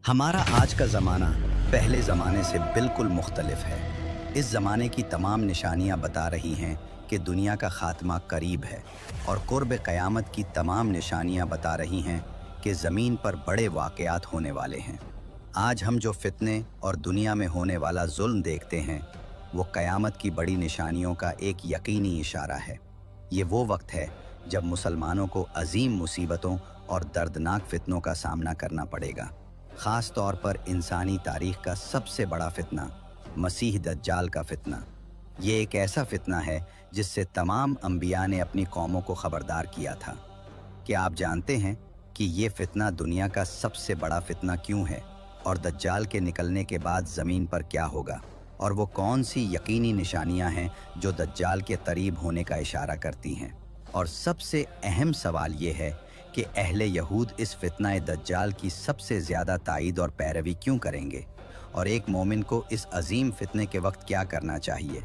हमारा आज का ज़माना पहले ज़माने से बिल्कुल मुख्तलिफ है। इस ज़माने की तमाम निशानियां बता रही हैं कि दुनिया का ख़ात्मा करीब है और कुर्ब क़यामत की तमाम निशानियां बता रही हैं कि ज़मीन पर बड़े वाक़यात होने वाले हैं। आज हम जो फितने और दुनिया में होने वाला जुल्म देखते हैं वो क़यामत की बड़ी निशानियों का एक यकीनी इशारा है। ये वो वक्त है जब मुसलमानों को अजीम मुसीबतों और दर्दनाक फितनों का सामना करना पड़ेगा। ख़ास तौर पर इंसानी तारीख़ का सबसे बड़ा फितना मसीह दज्जाल का फितना। ये एक ऐसा फितना है जिससे तमाम अंबिया ने अपनी कौमों को ख़बरदार किया था। क्या आप जानते हैं कि ये फितना दुनिया का सबसे बड़ा फितना क्यों है और दज्जाल के निकलने के बाद ज़मीन पर क्या होगा, और वो कौन सी यकीनी निशानियां हैं जो दज्जाल के करीब होने का इशारा करती हैं। और सबसे अहम सवाल ये है कि अहले यहूद इस फितना दज्जाल की सबसे ज़्यादा ताईद और पैरवी क्यों करेंगे, और एक मोमिन को इस अजीम फितने के वक्त क्या करना चाहिए।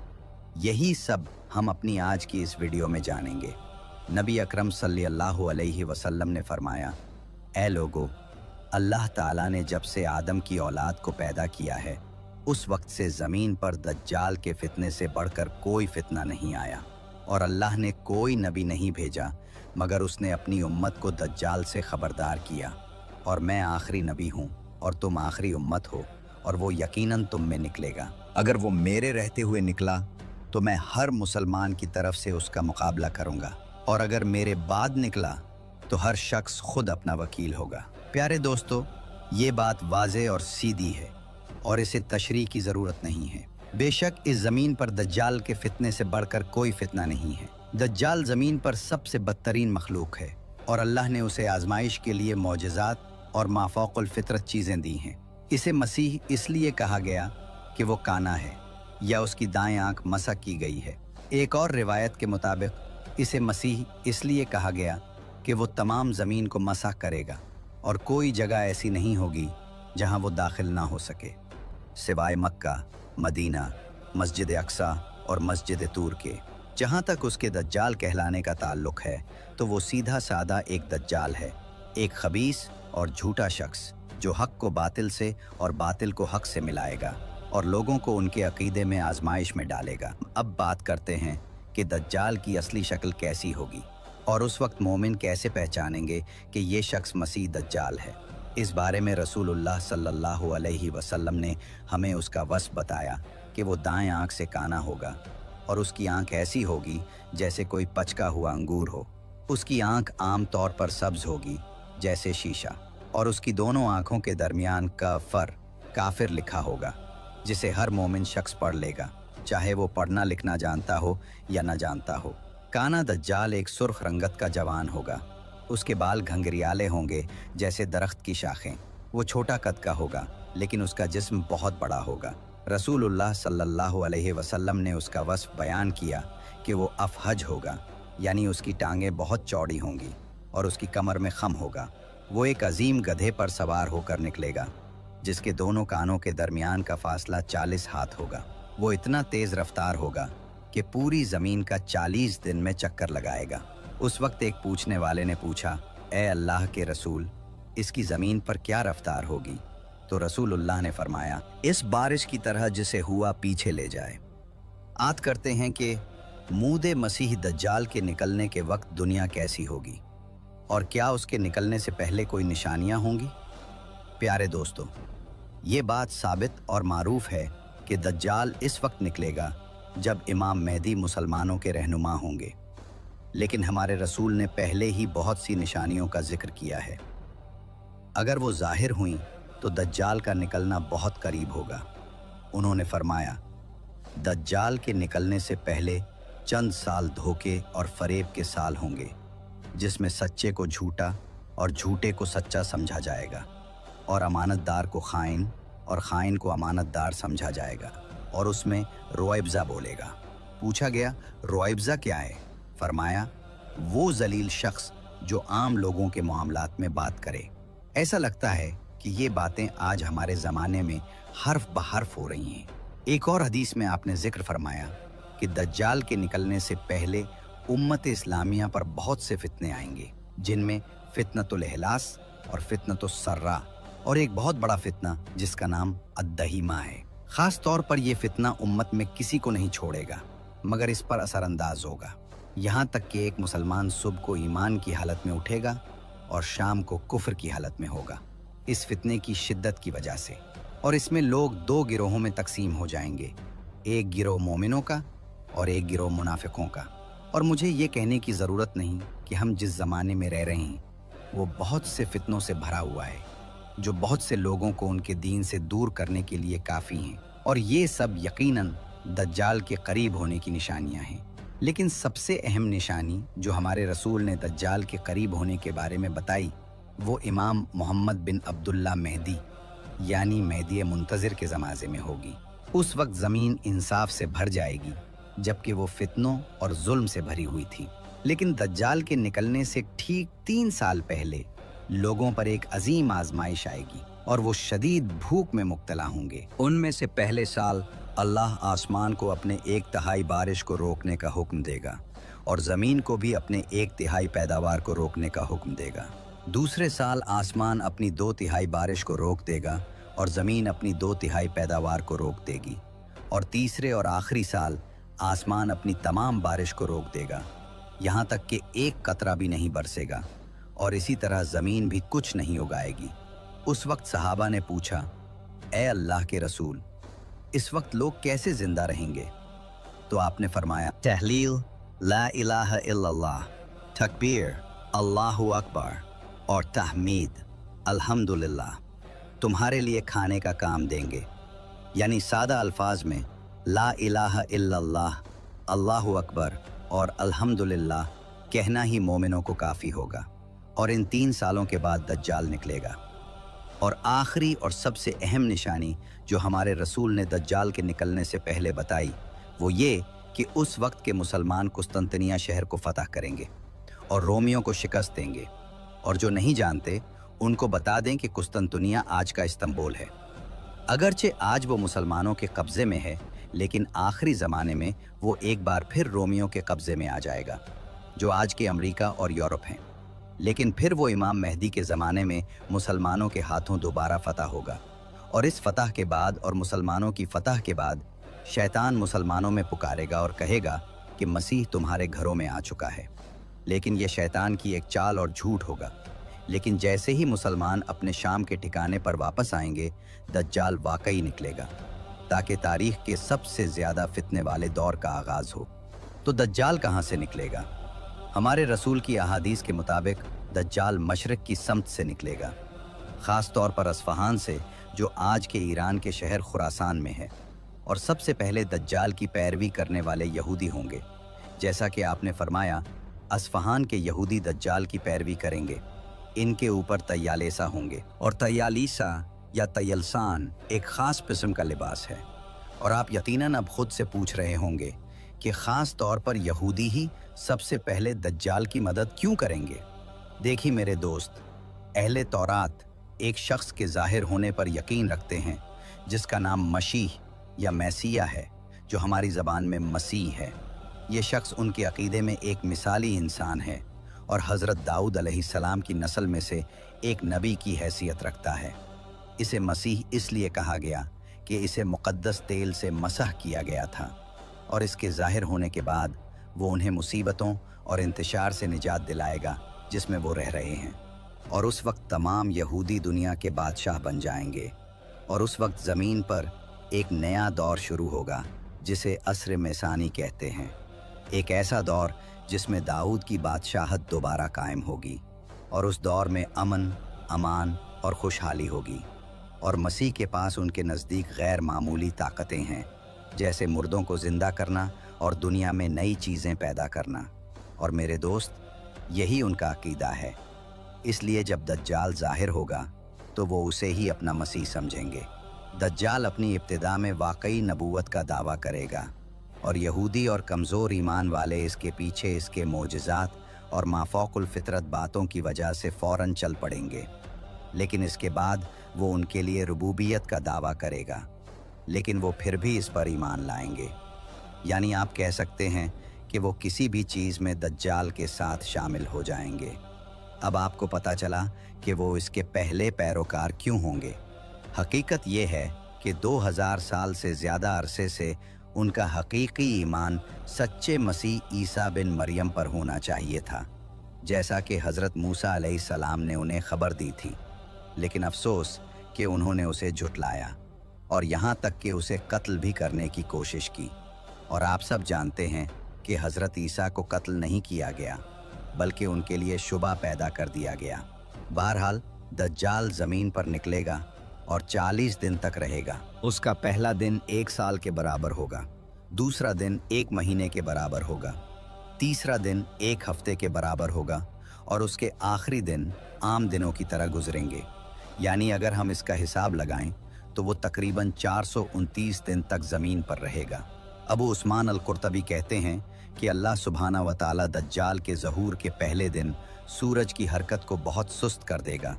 यही सब हम अपनी आज की इस वीडियो में जानेंगे। नबी अकरम सल्लल्लाहु अलैहि वसल्लम ने फरमाया, ऐ लोगो, अल्लाह ताला ने जब से आदम की औलाद को पैदा किया है उस वक्त से ज़मीन पर दज्जाल के फितने से बढ़कर कोई फितना नहीं आया, और अल्लाह ने कोई नबी नहीं भेजा मगर उसने अपनी उम्मत को दज्जाल से ख़बरदार किया। और मैं आखिरी नबी हूँ और तुम आखिरी उम्मत हो, और वो यकीनन तुम में निकलेगा। अगर वो मेरे रहते हुए निकला तो मैं हर मुसलमान की तरफ से उसका मुकाबला करूँगा, और अगर मेरे बाद निकला तो हर शख्स खुद अपना वकील होगा। प्यारे दोस्तों, ये बात वाज़े और सीधी है और इसे तशरीह की ज़रूरत नहीं है। बेशक इस ज़मीन पर दज्जाल के फितने से बढ़कर कोई फितना नहीं है। दज्जाल ज़मीन पर सबसे बदतरीन मखलूक है और अल्लाह ने उसे आजमाइश के लिए मौजज़ात और माफ़ौक़ुल फ़ितरत चीज़ें दी हैं। इसे मसीह इसलिए कहा गया कि वो काना है या उसकी दाएं आंख मसक की गई है। एक और रिवायत के मुताबिक इसे मसीह इसलिए कहा गया कि वो तमाम ज़मीन को मसह करेगा और कोई जगह ऐसी नहीं होगी जहाँ वो दाखिल ना हो सके सिवाय मक्का, मदीना, मस्जिद अक्सा और मस्जिद तूर के। जहाँ तक उसके दज्जाल कहलाने का ताल्लुक़ है तो वो सीधा साधा एक दज्जाल है, एक खबीस और झूठा शख्स जो हक़ को बातिल से और बातिल को हक़ से मिलाएगा और लोगों को उनके अक़ीदे में आजमाइश में डालेगा। अब बात करते हैं कि दज्जाल की असली शक्ल कैसी होगी और उस वक्त मोमिन कैसे पहचानेंगे कि ये शख्स मसीह दज्जाल है। इस बारे में रसूलुल्लाह सल्लल्लाहु अलैहि वसल्लम ने हमें उसका वस्फ़ बताया कि वो दाएं आँख से काना होगा और उसकी आँख ऐसी होगी जैसे कोई पचका हुआ अंगूर हो। उसकी आँख आम तौर पर सब्ज़ होगी जैसे शीशा, और उसकी दोनों आँखों के दरमियान कफ़र काफिर लिखा होगा जिसे हर मोमिन शख्स पढ़ लेगा, चाहे वो पढ़ना लिखना जानता हो या न जानता हो। काना दज्जाल एक सुर्ख रंगत का जवान होगा। उसके बाल घंघरियाले होंगे जैसे दरख्त की शाखें। वो छोटा कद का होगा लेकिन उसका जिस्म बहुत बड़ा होगा। रसूलुल्लाह सल्लल्लाहु अलैहि वसल्लम ने उसका वस्फ़ बयान किया कि वो अफ़हज होगा, यानी उसकी टांगें बहुत चौड़ी होंगी और उसकी कमर में खम होगा। वो एक अजीम गधे पर सवार होकर निकलेगा जिसके दोनों कानों के दरमियान का फासला 40 हाथ होगा। वो इतना तेज़ रफ्तार होगा कि पूरी ज़मीन का 40 दिन में चक्कर लगाएगा। उस वक्त एक पूछने वाले ने पूछा, ए अल्लाह के रसूल, इसकी ज़मीन पर क्या रफ्तार होगी? तो रसूलुल्लाह ने फरमाया, इस बारिश की तरह जिसे हुआ पीछे ले जाए। आत करते हैं कि मूदे मसीह दज्जाल के निकलने के वक्त दुनिया कैसी होगी और क्या उसके निकलने से पहले कोई निशानियां होंगी। प्यारे दोस्तों, ये बात साबित और मारूफ है कि दज्जाल इस वक्त निकलेगा जब इमाम मेहदी मुसलमानों के रहनुमा होंगे, लेकिन हमारे रसूल ने पहले ही बहुत सी निशानियों का जिक्र किया है। अगर वो ज़ाहिर हुई तो दज्जाल का निकलना बहुत करीब होगा। उन्होंने फरमाया, दज्जाल के निकलने से पहले चंद साल धोखे और फरेब के साल होंगे जिसमें सच्चे को झूठा और झूठे को सच्चा समझा जाएगा और अमानतदार को खाइन और खाइन को अमानतदार समझा जाएगा, और उसमें रोइब्ज़ा बोलेगा। पूछा गया, रोइब्ज़ा क्या है? फरमाया, वो जलील शख्स जो आम लोगों के मामलात में बात करे। ऐसा लगता है कि ये बातें आज हमारे ज़माने में हर्फ बहर्फ हो रही हैं। एक और हदीस में आपने जिक्र फरमाया कि दज्जाल के निकलने से पहले उम्मत इस्लामिया पर बहुत से फितने आएंगे जिनमें फितनतुल इहलास और फितनतुस सर्रा और एक बहुत बड़ा फितना जिसका नाम अद्दहीमा है। खास तौर पर यह फितना उम्मत में किसी को नहीं छोड़ेगा मगर इस पर असरअंदाज होगा, यहाँ तक कि एक मुसलमान सुबह को ईमान की हालत में उठेगा और शाम को कुफ्र की हालत में होगा, इस फितने की शिद्दत की वजह से। और इसमें लोग दो गिरोहों में तकसीम हो जाएंगे, एक गिरोह मोमिनों का और एक गिरोह मुनाफिकों का। और मुझे ये कहने की ज़रूरत नहीं कि हम जिस ज़माने में रह रहे हैं वो बहुत से फितनों से भरा हुआ है, जो बहुत से लोगों को उनके दीन से दूर करने के लिए काफ़ी हैं। और ये सब यकीनन दज्जाल के करीब होने की निशानियां हैं। लेकिन सबसे अहम निशानी जो हमारे रसूल ने दज्जाल के करीब होने के बारे में बताई वो इमाम मोहम्मद बिन अब्दुल्ला मेहदी यानी मेहदी मुंतज़िर के ज़माने में होगी। उस वक्त ज़मीन इंसाफ से भर जाएगी जबकि वो फितनों और जुल्म से भरी हुई थी। लेकिन दज्जाल के निकलने से ठीक 3 साल पहले लोगों पर एक अजीम आजमाइश आएगी और वो शदीद भूख में मुब्तला होंगे। उनमें से पहले साल अल्लाह आसमान को अपने 1/3 बारिश को रोकने का हुक्म देगा और ज़मीन को भी अपने 1/3 पैदावार को रोकने का हुक्म देगा। दूसरे साल आसमान अपनी 2/3 बारिश को रोक देगा और ज़मीन अपनी 2/3 पैदावार को रोक देगी। और तीसरे और आखिरी साल आसमान अपनी तमाम बारिश को रोक देगा, यहाँ तक कि एक कतरा भी नहीं बरसेगा और इसी तरह ज़मीन भी कुछ नहीं उगाएगी। उस वक्त सहाबा ने पूछा, ए अल्लाह के रसूल, इस वक्त लोग कैसे जिंदा रहेंगे? तो आपने फरमाया, तहलील ला इलाहा इल्लल्लाह, तकबीर अल्लाहु अकबर और तहमीद अल्हम्दुलिल्लाह तुम्हारे लिए खाने का काम देंगे। यानी सादा अल्फाज में ला इलाहा इल्लल्लाह, अल्लाहु अकबर और अल्हम्दुलिल्लाह कहना ही मोमिनों को काफ़ी होगा। और इन 3 सालों के बाद दज्जाल निकलेगा। और आखिरी और सबसे अहम निशानी जो हमारे रसूल ने दज्जाल के निकलने से पहले बताई वो ये कि उस वक्त के मुसलमान कुस्तंतनिया शहर को फतह करेंगे और रोमियों को शिकस्त देंगे। और जो नहीं जानते उनको बता दें कि कुस्तंतनिया आज का इस्तांबुल है। अगरचे आज वो मुसलमानों के कब्ज़े में है, लेकिन आखिरी ज़माने में वो एक बार फिर रोमियों के कब्ज़े में आ जाएगा, जो आज के अमेरिका और यूरोप हैं। लेकिन फिर वो इमाम मेहदी के ज़माने में मुसलमानों के हाथों दोबारा फतह होगा। और इस फतह के बाद और मुसलमानों की फतह के बाद शैतान मुसलमानों में पुकारेगा और कहेगा कि मसीह तुम्हारे घरों में आ चुका है। लेकिन यह शैतान की एक चाल और झूठ होगा। लेकिन जैसे ही मुसलमान अपने शाम के ठिकाने पर वापस आएंगे, दज्जाल वाकई निकलेगा ताकि तारीख़ के सबसे ज़्यादा फितने वाले दौर का आगाज़ हो। तो दज्जाल कहाँ से निकलेगा? हमारे रसूल की अहादीस के मुताबिक दज्जाल मशरिक़ की समत से निकलेगा, ख़ास तौर पर अस्फ़हान से, जो आज के ईरान के शहर खुरासान में है। और सबसे पहले दज्जाल की पैरवी करने वाले यहूदी होंगे। जैसा कि आपने फरमाया, अस्फ़हान के यहूदी दज्जाल की पैरवी करेंगे। इनके ऊपर तयालेसा होंगे और तयालीसा या तयलसान एक ख़ास किस्म का लिबास है। और आप यकीनन अब खुद से पूछ रहे होंगे कि ख़ास तौर पर यहूदी ही सबसे पहले दज्जाल की मदद क्यों करेंगे? देखिए मेरे दोस्त, अहले तौरात एक शख्स के ज़ाहिर होने पर यकीन रखते हैं जिसका नाम मसीह या मैसिया है, जो हमारी ज़बान में मसीह है। ये शख्स उनके अक़ीदे में एक मिसाली इंसान है और हज़रत दाऊद अलैहिस्सलाम की नस्ल में से एक नबी की हैसियत रखता है। इसे मसीह इसलिए कहा गया कि इसे मुक़द्दस तेल से मसह किया गया था और इसके ज़ाहिर होने के बाद वो उन्हें मुसीबतों और इंतशार से निजात दिलाएगा जिसमें वो रह रहे हैं। और उस वक्त तमाम यहूदी दुनिया के बादशाह बन जाएंगे और उस वक्त ज़मीन पर एक नया दौर शुरू होगा जिसे असर मेसानी कहते हैं। एक ऐसा दौर जिसमें दाऊद की बादशाहत दोबारा कायम होगी और उस दौर में अमन, अमान और खुशहाली होगी। और मसीह के पास उनके नज़दीक गैर मामूली ताकतें हैं, जैसे मुर्दों को ज़िंदा करना और दुनिया में नई चीज़ें पैदा करना। और मेरे दोस्त, यही उनका अकीदा है। इसलिए जब दज्जाल ज़ाहिर होगा तो वो उसे ही अपना मसीह समझेंगे। दज्जाल अपनी इब्तिदा में वाकई नबूवत का दावा करेगा और यहूदी और कमज़ोर ईमान वाले इसके पीछे इसके मोजज़ात और माफ़ौकुल फ़ितरत बातों की वजह से फ़ौरन चल पड़ेंगे। लेकिन इसके बाद वो उनके लिए रुबूबियत का दावा करेगा, लेकिन वो फिर भी इस पर ईमान लाएंगे। यानी आप कह सकते हैं कि वो किसी भी चीज़ में दज्जाल के साथ शामिल हो जाएंगे। अब आपको पता चला कि वो इसके पहले पैरोकार क्यों होंगे। हकीकत ये है कि 2000 साल से ज़्यादा अरसे से उनका हकीकी ईमान सच्चे मसीह ईसा बिन मरियम पर होना चाहिए था, जैसा कि हज़रत मूसा अलैहिस्सलाम ने उन्हें खबर दी थी। लेकिन अफसोस कि उन्होंने उसे झुटलाया और यहाँ तक कि उसे कत्ल भी करने की कोशिश की। और आप सब जानते हैं कि हज़रत ईसा को कत्ल नहीं किया गया, बल्कि उनके लिए शुबा पैदा कर दिया गया। बहरहाल दज्जाल ज़मीन पर निकलेगा और 40 दिन तक रहेगा। उसका पहला दिन 1 साल के बराबर होगा, दूसरा दिन 1 महीने के बराबर होगा, तीसरा दिन 1 हफ्ते के बराबर होगा और उसके आखिरी दिन आम दिनों की तरह गुजरेंगे। यानी अगर हम इसका हिसाब लगाएं तो वो तकरीबन 429 दिन तक ज़मीन पर रहेगा। अबू उस्मान अल-कुर्तबी कहते हैं कि अल्लाह सुब्हाना व तआला दज्जाल के ज़हूर के पहले दिन सूरज की हरकत को बहुत सुस्त कर देगा,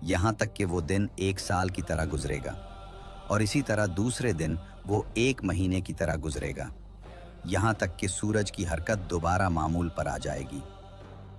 यहाँ तक कि वो दिन 1 साल की तरह गुजरेगा और इसी तरह दूसरे दिन वो 1 महीने की तरह गुजरेगा, यहाँ तक कि सूरज की हरकत दोबारा मामूल पर आ जाएगी।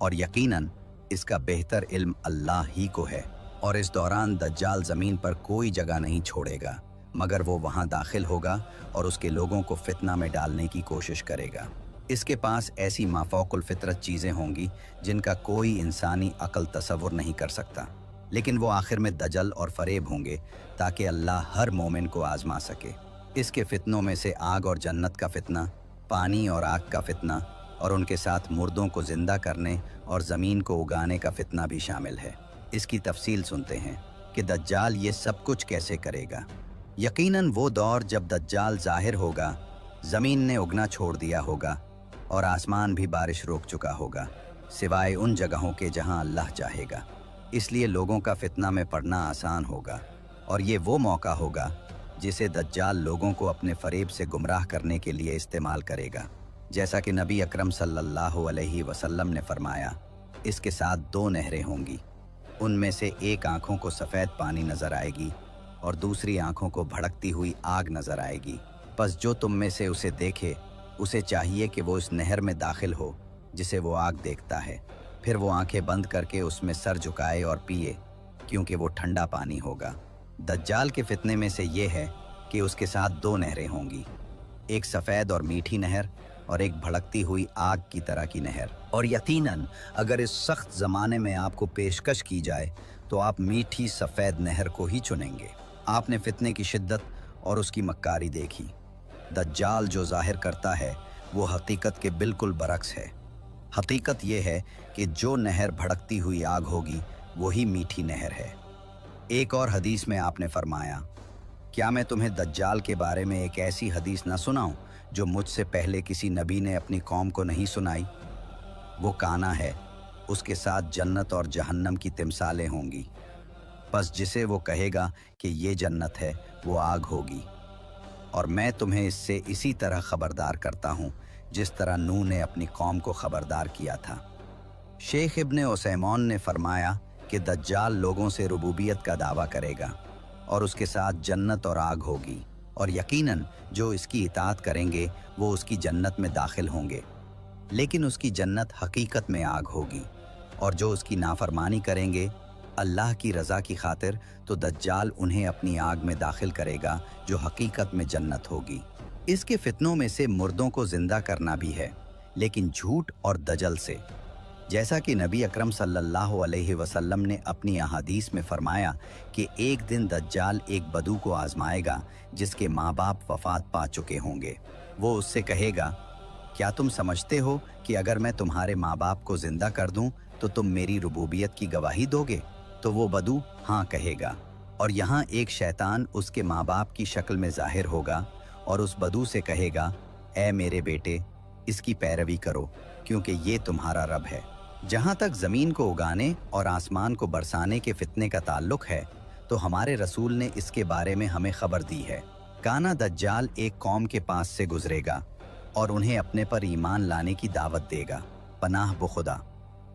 और यकीनन इसका बेहतर इल्म अल्लाह ही को है। और इस दौरान दज्जाल ज़मीन पर कोई जगह नहीं छोड़ेगा, मगर वो वहाँ दाखिल होगा और उसके लोगों को फितना में डालने की कोशिश करेगा। इसके पास ऐसी माफौकुल फितरत चीज़ें होंगी जिनका कोई इंसानी अक्ल तसव्वुर नहीं कर सकता, लेकिन वो आखिर में दजल और फरेब होंगे ताकि अल्लाह हर मोमिन को आजमा सके। इसके फितनों में से आग और जन्नत का फितना, पानी और आग का फितना और उनके साथ मुर्दों को ज़िंदा करने और ज़मीन को उगाने का फितना भी शामिल है। इसकी तफसील सुनते हैं कि दज्जाल ये सब कुछ कैसे करेगा। यकीनन वो दौर जब दज्जाल ज़ाहिर होगा, ज़मीन ने उगना छोड़ दिया होगा और आसमान भी बारिश रोक चुका होगा, सिवाय उन जगहों के जहां अल्लाह चाहेगा। इसलिए लोगों का फितना में पड़ना आसान होगा और ये वो मौका होगा जिसे दज्जाल लोगों को अपने फरेब से गुमराह करने के लिए इस्तेमाल करेगा। जैसा कि नबी अकरम सल्लल्लाहु अलैहि वसल्लम ने फरमाया, इसके साथ 2 नहरें होंगी, उनमें से एक आँखों को सफ़ेद पानी नज़र आएगी और दूसरी आँखों को भड़कती हुई आग नज़र आएगी। बस जो तुम में से उसे देखे, उसे चाहिए कि वो इस नहर में दाखिल हो जिसे वो आग देखता है, फिर वो आंखें बंद करके उसमें सर झुकाए और पिए, क्योंकि वो ठंडा पानी होगा। दज्जाल के फितने में से ये है कि उसके साथ 2 नहरें होंगी, एक सफ़ेद और मीठी नहर और एक भड़कती हुई आग की तरह की नहर। और यकीनन अगर इस सख्त ज़माने में आपको पेशकश की जाए तो आप मीठी सफ़ेद नहर को ही चुनेंगे। आपने फितने की शिद्दत और उसकी मक्कारी देखी। दज्जाल जो ज़ाहिर करता है वो हकीकत के बिल्कुल बरक्स है। हकीकत ये है कि जो नहर भड़कती हुई आग होगी वही मीठी नहर है। एक और हदीस में आपने फरमाया, क्या मैं तुम्हें दज्जाल के बारे में एक ऐसी हदीस न सुनाऊं जो मुझसे पहले किसी नबी ने अपनी कौम को नहीं सुनाई। वो काना है, उसके साथ जन्नत और जहन्नम की तिमसालें होंगी। बस जिसे वो कहेगा कि ये जन्नत है वो आग होगी। और मैं तुम्हें इससे इसी तरह खबरदार करता हूँ जिस तरह नूह ने अपनी कौम को खबरदार किया था। शेख इब्ने उसैमोन ने फरमाया कि दज्जाल लोगों से रुबूबियत का दावा करेगा और उसके साथ जन्नत और आग होगी, और यकीनन जो इसकी इताअत करेंगे वो उसकी जन्नत में दाखिल होंगे, लेकिन उसकी जन्नत हकीकत में आग होगी। और जो उसकी नाफरमानी करेंगे अल्लाह की रज़ा की खातिर, तो दज्जाल उन्हें अपनी आग में दाखिल करेगा जो हकीकत में जन्नत होगी। इसके फितनों में से मुर्दों को जिंदा करना भी है, लेकिन झूठ और दजल से। जैसा कि नबी अकरम सल्लल्लाहु अलैहि वसल्लम ने अपनी अहादीस में फरमाया कि एक दिन दज्जाल एक बदू को आजमाएगा जिसके माँ बाप वफात पा चुके होंगे। वो उससे कहेगा, क्या तुम समझते हो कि अगर मैं तुम्हारे माँ बाप को जिंदा कर दूं तो तुम मेरी रुबूबियत की गवाही दोगे? तो वो बदू हाँ कहेगा, और यहाँ एक शैतान उसके माँ बाप की शक्ल में जाहिर होगा और उस बदू से कहेगा, ऐ मेरे बेटे, इसकी पैरवी करो क्योंकि ये तुम्हारा रब है। जहाँ तक ज़मीन को उगाने और आसमान को बरसाने के फितने का ताल्लुक है, तो हमारे रसूल ने इसके बारे में हमें खबर दी है। काना दज्जाल एक कौम के पास से गुजरेगा और उन्हें अपने पर ईमान लाने की दावत देगा, पनाह बखुदा,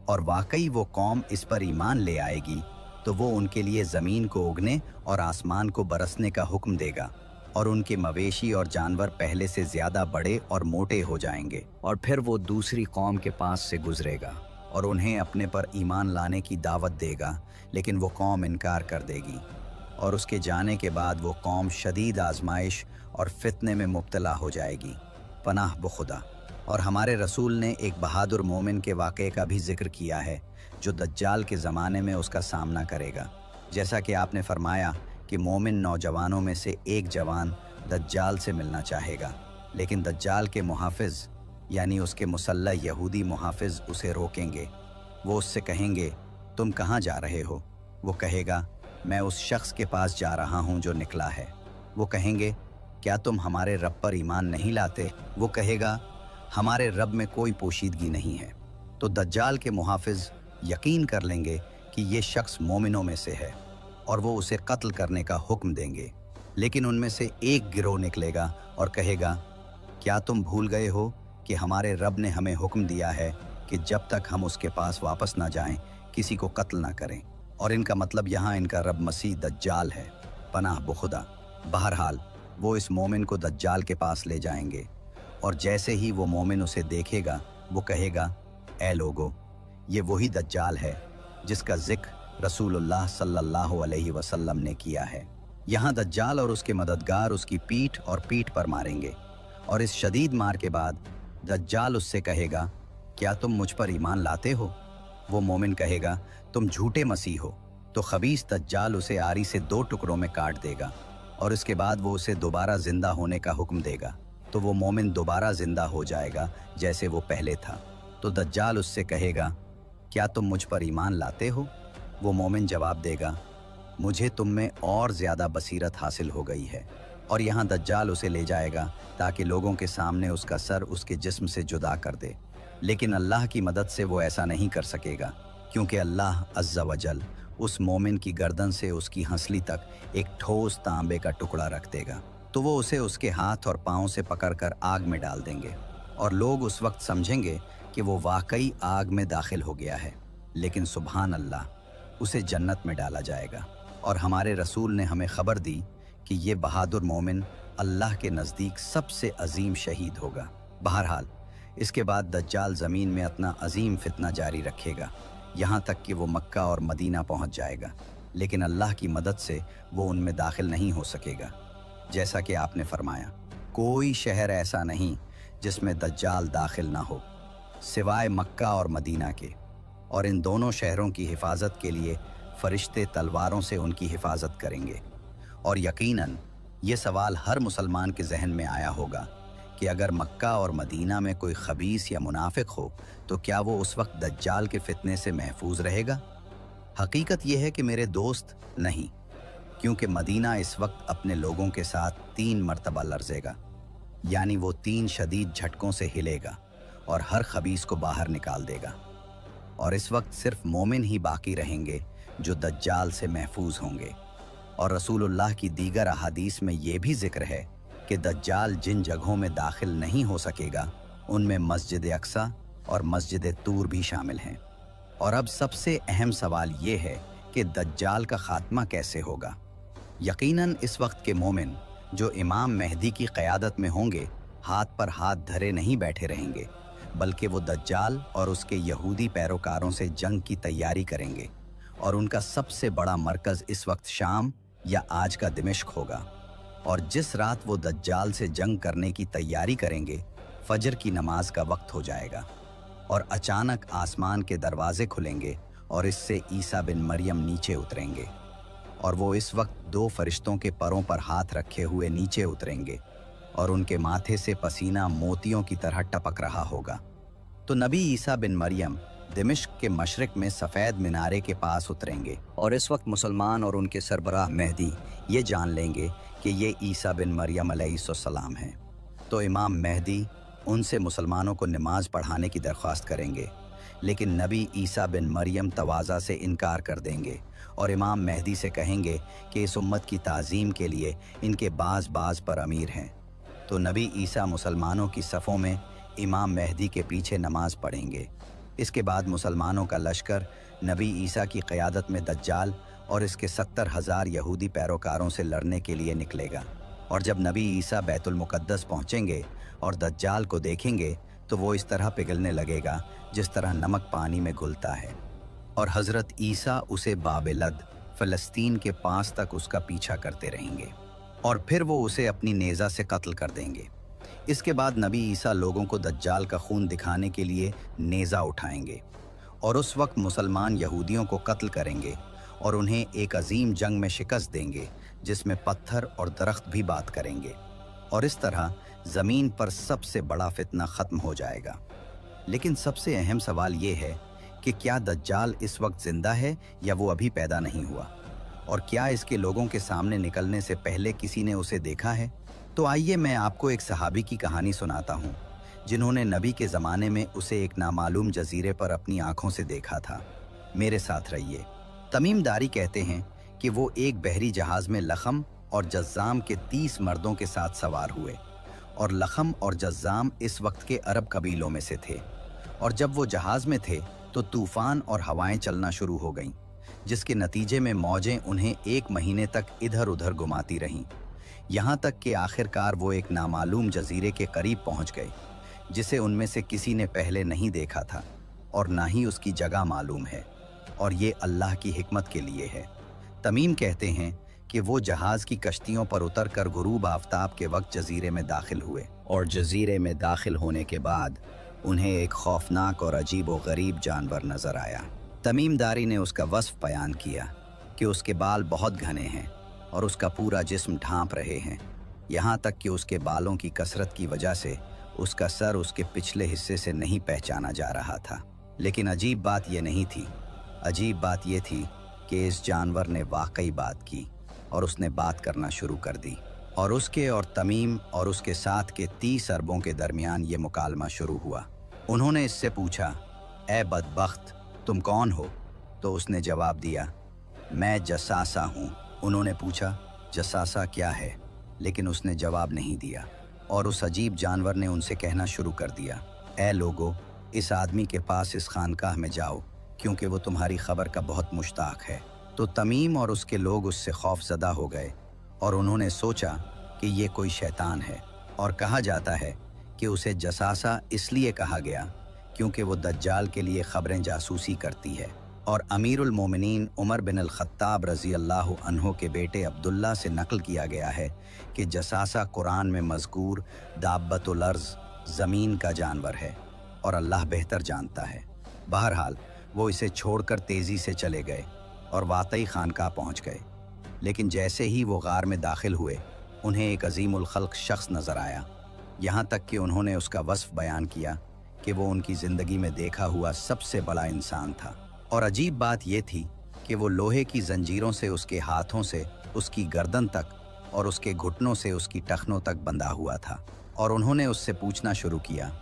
और वाकई वो कौम इस पर ईमान ले आएगी तो वो उनके लिए ज़मीन को उगने और आसमान को बरसने का हुक्म देगा, और उनके मवेशी और जानवर पहले से ज़्यादा बड़े और मोटे हो जाएंगे। और फिर वो दूसरी कौम के पास से गुजरेगा और उन्हें अपने पर ईमान लाने की दावत देगा, लेकिन वो कौम इनकार कर देगी और उसके जाने के बाद वो कौम शदीद आजमाइश और फितने में मुब्तला हो जाएगी। पनाह बखुदा। और हमारे रसूल ने एक बहादुर मोमिन के वाक़े का भी जिक्र किया है जो दज्जाल के ज़माने में उसका सामना करेगा। जैसा कि आपने फरमाया कि मोमिन नौजवानों में से एक जवान दज्जाल से मिलना चाहेगा, लेकिन दज्जाल के मुहाफ़िज़ यानी उसके मुसल्लह यहूदी मुहाफ़िज़ उसे रोकेंगे। वो उससे कहेंगे, तुम कहाँ जा रहे हो? वो कहेगा, मैं उस शख्स के पास जा रहा हूँ जो निकला है। वो कहेंगे, क्या तुम हमारे रब पर ईमान नहीं लाते? वो कहेगा, हमारे रब में कोई पोशीदगी नहीं है। तो दज्जाल के मुहाफ़िज़ यकीन कर लेंगे कि ये शख्स मोमिनों में से है और वो उसे कत्ल करने का हुक्म देंगे। लेकिन उनमें से एक गिरोह निकलेगा और कहेगा, क्या तुम भूल गए हो कि हमारे रब ने हमें हुक्म दिया है कि जब तक हम उसके पास वापस ना जाएं किसी को कत्ल ना करें। और इनका मतलब यहाँ इनका रब मसीह दज्जाल है। पनाह बखुदा। बहरहाल वो इस मोमिन को दज्जाल के पास ले जाएंगे और जैसे ही वो मोमिन उसे देखेगा वो कहेगा, ए लोगो, ये वही दज्जाल है जिसका जिक्र रसूलुल्लाह सल्लल्लाहु अलैहि वसल्लम ने किया है। यहाँ दज्जाल और उसके मददगार उसकी पीठ और पीठ पर मारेंगे और इस शदीद मार के बाद दज्जाल उससे कहेगा, क्या तुम मुझ पर ईमान लाते हो? वो मोमिन कहेगा, तुम झूठे मसीह हो। तो खबीस दज्जाल उसे आरी से 2 टुकड़ों में काट देगा और इसके बाद वो उसे दोबारा जिंदा होने का हुक्म देगा। तो वो मोमिन दोबारा जिंदा हो जाएगा जैसे वो पहले था। तो दज्जाल उससे कहेगा, क्या तुम मुझ पर ईमान लाते हो? वो मोमिन जवाब देगा, मुझे तुम में और ज़्यादा बसीरत हासिल हो गई है। और यहाँ दज्जाल उसे ले जाएगा ताकि लोगों के सामने उसका सर उसके जिस्म से जुदा कर दे। लेकिन अल्लाह की मदद से वो ऐसा नहीं कर सकेगा, क्योंकि अल्लाह अज़्ज़ा वजल उस मोमिन की गर्दन से उसकी हंसली तक एक ठोस तांबे का टुकड़ा रख देगा। तो वो उसे उसके हाथ और पाँव से पकड़कर आग में डाल देंगे और लोग उस वक्त समझेंगे कि वो वाकई आग में दाखिल हो गया है। लेकिन सुभान अल्लाह, उसे जन्नत में डाला जाएगा। और हमारे रसूल ने हमें खबर दी कि ये बहादुर मोमिन अल्लाह के नज़दीक सबसे अजीम शहीद होगा। बहरहाल इसके बाद दज्जाल ज़मीन में अपना अजीम फितना जारी रखेगा, यहाँ तक कि वो मक्का और मदीना पहुँच जाएगा। लेकिन अल्लाह की मदद से वो उनमें दाखिल नहीं हो सकेगा। जैसा कि आपने फरमाया, कोई शहर ऐसा नहीं जिसमें दज्जाल दाखिल ना हो सिवाय मक्का और मदीना के। और इन दोनों शहरों की हिफाजत के लिए फरिश्ते तलवारों से उनकी हिफाजत करेंगे। और यकीनन ये सवाल हर मुसलमान के जहन में आया होगा कि अगर मक्का और मदीना में कोई खबीस या मुनाफिक हो तो क्या वो उस वक्त दज्जाल के फितने से महफूज रहेगा? हकीकत यह है कि मेरे दोस्त, नहीं, क्योंकि मदीना इस वक्त अपने लोगों के साथ 3 मरतबा लरजेगा, यानी वो 3 शदीद झटकों से हिलेगा और हर खबीस को बाहर निकाल देगा। और इस वक्त सिर्फ मोमिन ही बाकी रहेंगे जो दज्जाल से महफूज होंगे। और रसूलुल्लाह की दीगर अहादीस में ये भी जिक्र है कि दज्जाल जिन जगहों में दाखिल नहीं हो सकेगा उनमें मस्जिद अक्सा और मस्जिद तूर भी शामिल हैं। और अब सबसे अहम सवाल ये है कि दज्जाल का खात्मा कैसे होगा। यकीनन इस वक्त के मोमिन जो इमाम मेहदी की क़यादत में होंगे हाथ पर हाथ धरे नहीं बैठे रहेंगे, बल्कि वो दज्जाल और उसके यहूदी पैरोकारों से जंग की तैयारी करेंगे। और उनका सबसे बड़ा मरकज़ इस वक्त शाम या आज का दिमिश्क होगा। और जिस रात वो दज्जाल से जंग करने की तैयारी करेंगे, फजर की नमाज का वक्त हो जाएगा और अचानक आसमान के दरवाजे खुलेंगे और इससे ईसा बिन मरियम नीचे उतरेंगे। और वो इस वक्त 2 फरिश्तों के परों पर हाथ रखे हुए नीचे उतरेंगे और उनके माथे से पसीना मोतियों की तरह टपक रहा होगा। तो नबी ईसा बिन मरियम दिमिश्क के मशरिक में सफ़ेद मीनारे के पास उतरेंगे और इस वक्त मुसलमान और उनके सरबराह मेहदी ये जान लेंगे कि ये ईसा बिन मरियम अलैहिस्सलाम हैं। तो इमाम मेहदी उनसे मुसलमानों को नमाज पढ़ाने की दरख्वास्त करेंगे, लेकिन नबी ईसा बिन मरियम तवाज़ा से इनकार कर देंगे और इमाम मेहदी से कहेंगे कि इस उम्मत की ताज़ीम के लिए इनके बाज़ पर अमीर हैं। तो नबी ईसा मुसलमानों की सफ़ों में इमाम मेहदी के पीछे नमाज पढ़ेंगे। इसके बाद मुसलमानों का लश्कर नबी ईसा की क़यादत में दज्जाल और इसके 70,000 यहूदी पैरोकारों से लड़ने के लिए निकलेगा। और जब नबी ईसा बैतुल मुक़द्दस पहुँचेंगे और दज्जाल को देखेंगे तो वो इस तरह पिघलने लगेगा जिस तरह नमक पानी में घुलता है। और हज़रत ईसा उसे बाबेलद फ़लस्तीन के पास तक उसका पीछा करते रहेंगे और फिर वो उसे अपनी नेज़ा से कत्ल कर देंगे। इसके बाद नबी ईसा लोगों को दज्जाल का खून दिखाने के लिए नेज़ा उठाएंगे और उस वक्त मुसलमान यहूदियों को कत्ल करेंगे और उन्हें एक अजीम जंग में शिकस्त देंगे जिसमें पत्थर और दरख्त भी बात करेंगे और इस तरह ज़मीन पर सबसे बड़ा फितना ख़त्म हो जाएगा। लेकिन सबसे अहम सवाल ये है कि क्या दज्जाल इस वक्त ज़िंदा है या वो अभी पैदा नहीं हुआ, और क्या इसके लोगों के सामने निकलने से पहले किसी ने उसे देखा है। तो आइए मैं आपको एक सहाबी की कहानी सुनाता हूँ जिन्होंने नबी के ज़माने में उसे एक नामालूम जजीरे पर अपनी आंखों से देखा था। मेरे साथ रहिए। तमीम दारी कहते हैं कि वो एक बहरी जहाज़ में लखम और जज़्ज़ाम के 30 मर्दों के साथ सवार हुए और लखम और जज़्ज़ाम इस वक्त के अरब कबीलों में से थे। और जब वो जहाज़ में थे तो तूफ़ान और हवाएं चलना शुरू हो गईं, जिसके नतीजे में मौजें उन्हें 1 महीने तक इधर उधर घुमाती रहीं, यहाँ तक कि आखिरकार वो एक नामालूम जजीरे के करीब पहुँच गए जिसे उनमें से किसी ने पहले नहीं देखा था और ना ही उसकी जगह मालूम है, और ये अल्लाह की हिकमत के लिए है। तमीम कहते हैं कि वो जहाज़ की कश्तियों पर उतर कर गुरूब आफ्ताब के वक्त जजीरे में दाखिल हुए और जजीरे में दाखिल होने के बाद उन्हें एक खौफनाक और अजीब व गरीब जानवर नज़र आया। तमीम दारी ने उसका वस्फ बयान किया कि उसके बाल बहुत घने हैं और उसका पूरा जिस्म ढांप रहे हैं, यहाँ तक कि उसके बालों की कसरत की वजह से उसका सर उसके पिछले हिस्से से नहीं पहचाना जा रहा था। लेकिन अजीब बात यह नहीं थी। अजीब बात यह थी कि इस जानवर ने वाकई बात की और उसने बात करना शुरू कर दी, और उसके और तमीम और उसके साथ के 30 अरबों के दरमियान ये मुकालमा शुरू हुआ। उन्होंने इससे पूछा, ए बदबख्त, तुम कौन हो? तो उसने जवाब दिया, मैं जसासा हूँ। उन्होंने पूछा, जसासा क्या है? लेकिन उसने जवाब नहीं दिया और उस अजीब जानवर ने उनसे कहना शुरू कर दिया, ए लोगो, इस आदमी के पास इस खानकाह में जाओ क्योंकि वो तुम्हारी खबर का बहुत मुश्ताक है। तो तमीम और उसके लोग उससे खौफजदा हो गए और उन्होंने सोचा कि ये कोई शैतान है, और कहा जाता है कि उसे जसासा इसलिए कहा गया क्योंकि वो दज्जाल के लिए खबरें जासूसी करती है। और अमीरुल मोमिनीन उमर बिन अल-खत्ताब रज़ी अल्लाहु अन्हो के बेटे अब्दुल्ला से नकल किया गया है कि जसासा कुरान में मज़कूर दाब्बतुल अर्ज़ ज़मीन का जानवर है और अल्लाह बेहतर जानता है। बहरहाल वो इसे छोड़कर तेज़ी से चले गए और वाकई खानकाह पहुँच गए। लेकिन जैसे ही वो गार में दाखिल हुए उन्हें एक अजीमुल खल्क शख्स नज़र आया, यहाँ तक कि उन्होंने उसका वस्फ बयान किया कि वो उनकी ज़िंदगी में देखा हुआ सबसे बड़ा इंसान था। और अजीब बात यह थी कि वो लोहे की जंजीरों से उसके हाथों से उसकी गर्दन तक और उसके घुटनों से उसकी टखनों तक बंधा हुआ था। और उन्होंने उससे पूछना शुरू किया,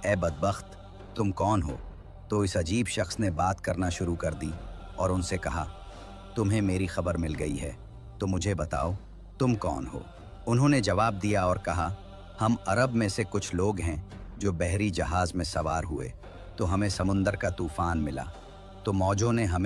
ए बदबख्त, तुम कौन हो? तो इस अजीब शख्स ने बात करना शुरू कर दी और उनसे कहा, तुम्हें मेरी खबर मिल गई है, तो मुझे बताओ तुम कौन हो? उन्होंने जवाब दिया और कहा, हम अरब में से कुछ लोग हैं जो बहरी जहाज़ में सवार हुए, तो हमें समुंदर का तूफ़ान मिला, तो मौजों ने हमें